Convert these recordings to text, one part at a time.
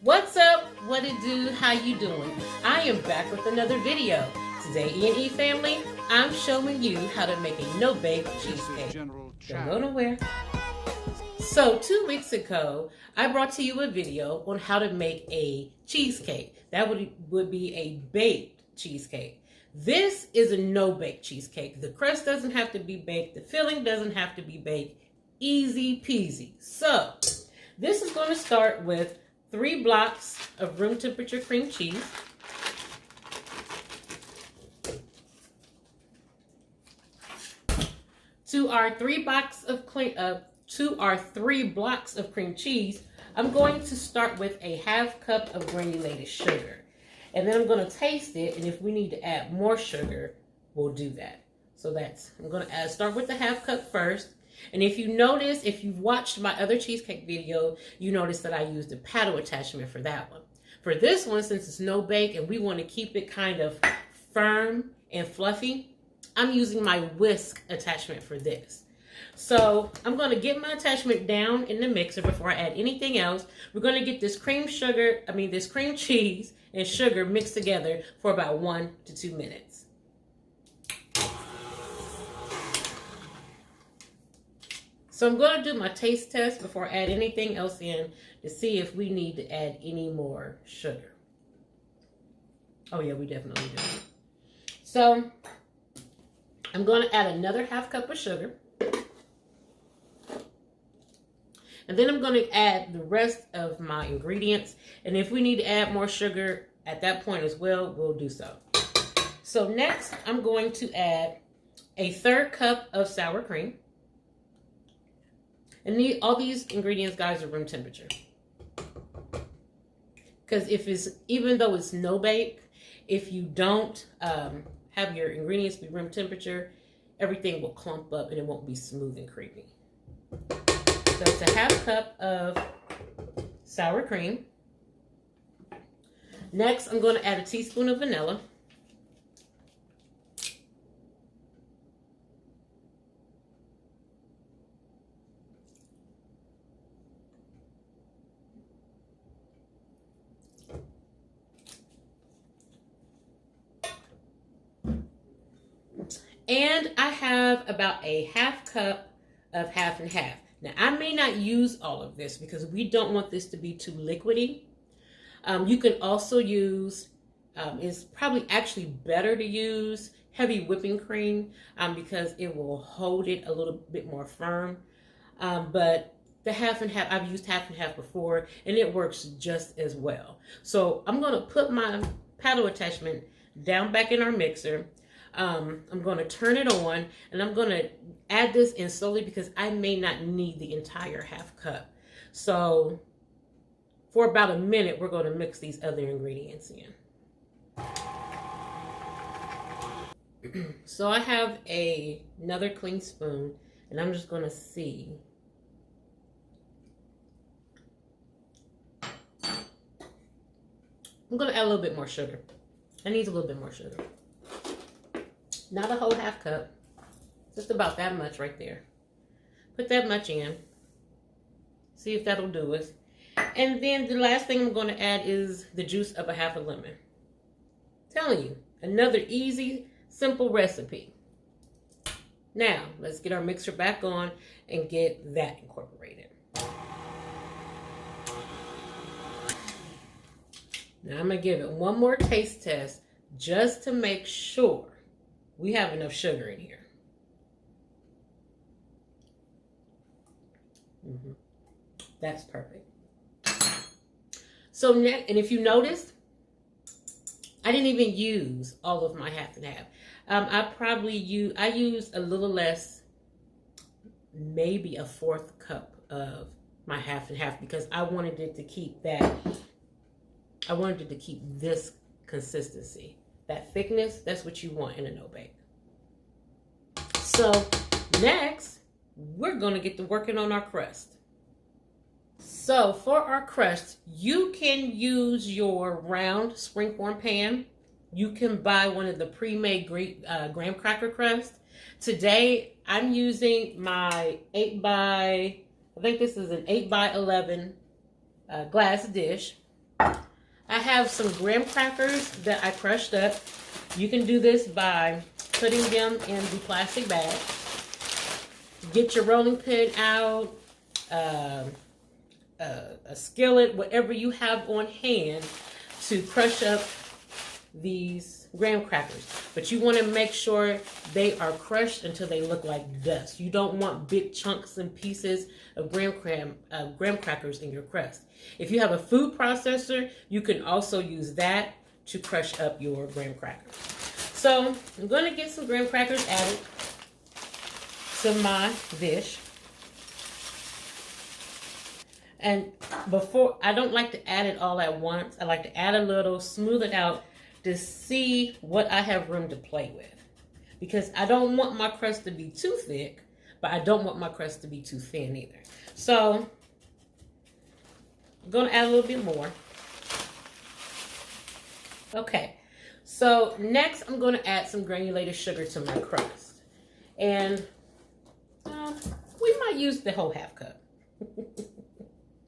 What's up? What it do? How you doing? I am back with another video. Today, EandE family, I'm showing you how to make a no-bake cheesecake. Don't go nowhere. So 2 weeks ago, I brought to you a video on how to make a cheesecake. That would be a baked cheesecake. This is a no-bake cheesecake. The crust doesn't have to be baked. The filling doesn't have to be baked. Easy peasy. So this is going to start with 3 blocks of room temperature cream cheese. To our 3 blocks of cream cheese, I'm going to start with a ½ cup of granulated sugar. And then I'm going to taste it, and if we need to add more sugar, we'll do that. So I'm going to start with the ½ cup first. And if you notice, if you've watched my other cheesecake video, you notice that I used a paddle attachment for that one. For this one, since it's no bake and we want to keep it kind of firm and fluffy, I'm using my whisk attachment for this. So I'm going to get my attachment down in the mixer before I add anything else. We're going to get this cream cheese and sugar mixed together for about 1 to 2 minutes. So I'm going to do my taste test before I add anything else in to see if we need to add any more sugar. Oh yeah, we definitely do. So I'm going to add another ½ cup of sugar. And then I'm going to add the rest of my ingredients. And if we need to add more sugar at that point as well, we'll do so. So next, I'm going to add a 1/3 cup of sour cream. And all these ingredients, guys, are room temperature. Because even though it's no bake, if you don't have your ingredients be room temperature, everything will clump up and it won't be smooth and creamy. So it's a ½ cup of sour cream. Next, I'm going to add a teaspoon of vanilla. And I have about a ½ cup of half and half. Now, I may not use all of this because we don't want this to be too liquidy. You can also use, it's probably actually better to use heavy whipping cream because it will hold it a little bit more firm. But the half and half, I've used half and half before, and it works just as well. So I'm going to put my paddle attachment down back in our mixer. I'm going to turn it on, and I'm going to add this in slowly because I may not need the entire ½ cup. So for about a minute, we're going to mix these other ingredients in. So I have another clean spoon, and I'm just going to see. I'm going to add a little bit more sugar. It needs a little bit more sugar. Not a whole ½ cup, just about that much right there. Put that much in. See if that'll do it. And then the last thing I'm going to add is the juice of a ½ lemon. Telling you, another easy, simple recipe. Now, let's get our mixer back on and get that incorporated. Now I'm going to give it one more taste test just to make sure we have enough sugar in here. That's perfect. So next, and if you noticed, I didn't even use all of my half and half. I used a little less, maybe a 1/4 cup of my half and half because I wanted it to keep this consistency. That thickness, that's what you want in a no-bake. So next, we're going to get to working on our crust. So for our crust, you can use your round springform pan. You can buy one of the pre-made graham cracker crust. Today, I'm using my 8x, I think this is an 8x11 glass dish. I have some graham crackers that I crushed up. You can do this by putting them in the plastic bag. Get your rolling pin out, a skillet, whatever you have on hand to crush up these graham crackers. But you want to make sure they are crushed until they look like dust. You don't want big chunks and pieces of graham crackers in your crust. If you have a food processor, you can also use that to crush up your graham crackers. So I'm going to get some graham crackers added to my dish. And before, I don't like to add it all at once. I like to add a little, smooth it out to see what I have room to play with. Because I don't want my crust to be too thick, but I don't want my crust to be too thin either. So I'm going to add a little bit more. Okay, so next I'm going to add some granulated sugar to my crust. And we might use the whole half cup.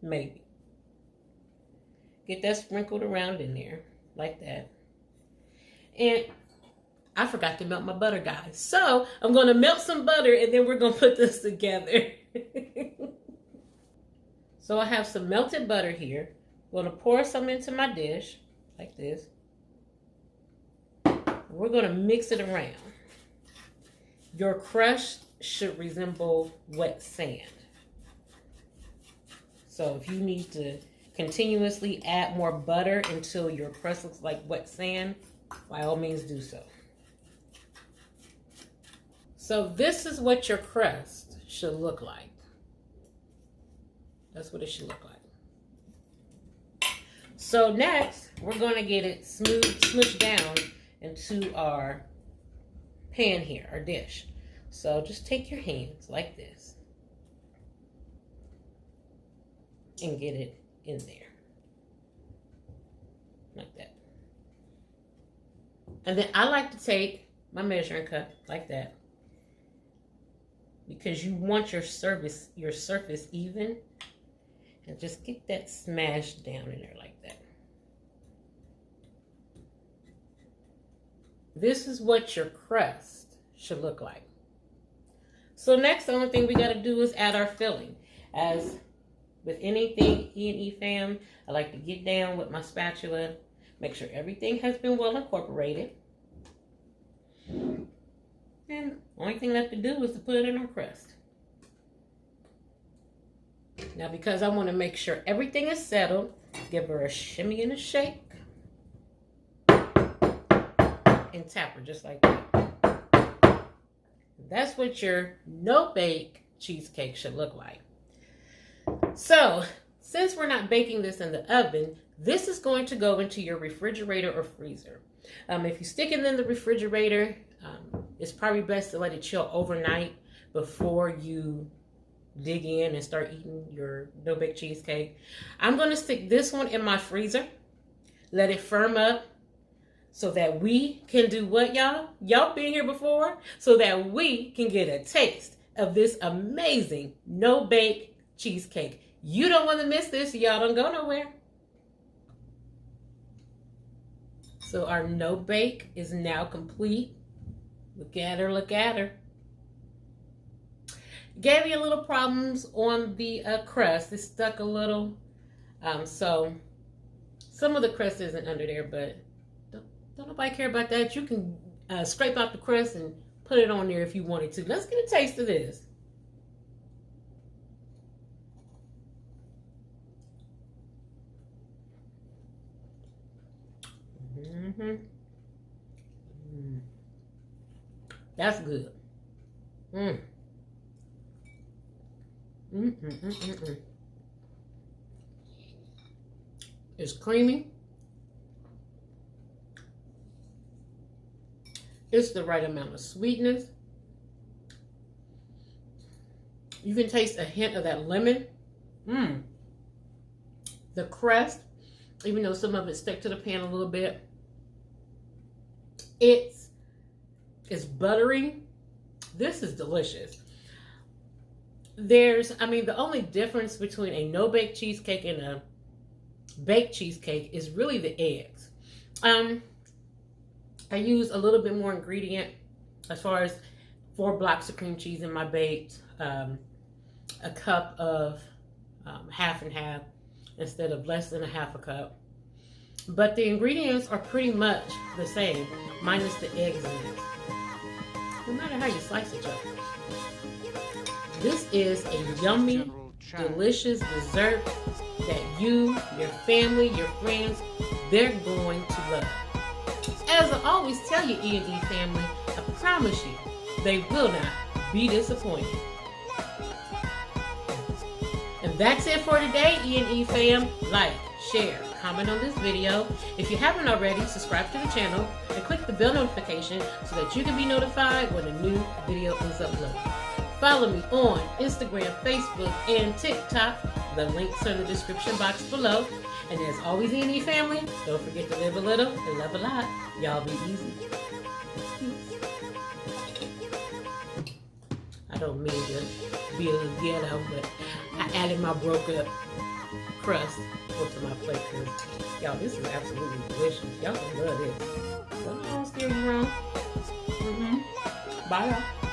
Maybe. Get that sprinkled around in there like that. And I forgot to melt my butter, guys. So I'm going to melt some butter and then we're going to put this together. So I have some melted butter here. I'm going to pour some into my dish like this. We're going to mix it around. Your crust should resemble wet sand. So if you need to continuously add more butter until your crust looks like wet sand, by all means do so. So this is what your crust should look like. That's what it should look like. So next, we're going to get it smushed down into our pan here, our dish. So just take your hands like this and get it in there. Like that. And then I like to take my measuring cup like that, because you want your surface even, and just get that smashed down in there like that. This is what your crust should look like. So next, the only thing we got to do is add our filling. As with anything EandE fam, I like to get down with my spatula, make sure everything has been well incorporated. And the only thing left to do is to put it in our crust. Now, because I want to make sure everything is settled, give her a shimmy and a shake. And tap her just like that. That's what your no bake cheesecake should look like. So, since we're not baking this in the oven, this is going to go into your refrigerator or freezer. If you stick it in the refrigerator, it's probably best to let it chill overnight before you dig in and start eating your no bake cheesecake. I'm going to stick this one in my freezer, let it firm up, so that we can do what, y'all? Y'all been here before? So that we can get a taste of this amazing no bake cheesecake. You don't want to miss this. Y'all don't go nowhere. So our no bake is now complete. Look at her, look at her. Gave me a little problems on the crust. It stuck a little. So some of the crust isn't under there, but don't nobody care about that. You can scrape out the crust and put it on there if you wanted to. Let's get a taste of this. That's good. It's creamy. It's the right amount of sweetness. You can taste a hint of that lemon. The crust, even though some of it stuck to the pan a little bit, it's buttery. This is delicious. The only difference between a no-bake cheesecake and a baked cheesecake is really the eggs. I use a little bit more ingredient as far as 4 blocks of cream cheese in my baked, a cup of half and half instead of less than a half a cup. But the ingredients are pretty much the same, minus the eggs in it. No matter how you slice it, y'all. This is a yummy, delicious dessert that you, your family, your friends, they're going to love. As I always tell you, EandE family, I promise you, they will not be disappointed. And that's it for today, EandE fam. Like, share, comment on this video. If you haven't already, subscribe to the channel and click the bell notification so that you can be notified when a new video is uploaded. Follow me on Instagram, Facebook, and TikTok. The links are in the description box below. And as always, EandE family, don't forget to live a little and love a lot. Y'all be easy. Peace. I don't mean to be a little ghetto, but I added my broke up crust onto my plate because, y'all, this is absolutely delicious. Y'all can love this. Well, I don't steer you wrong. Bye, y'all.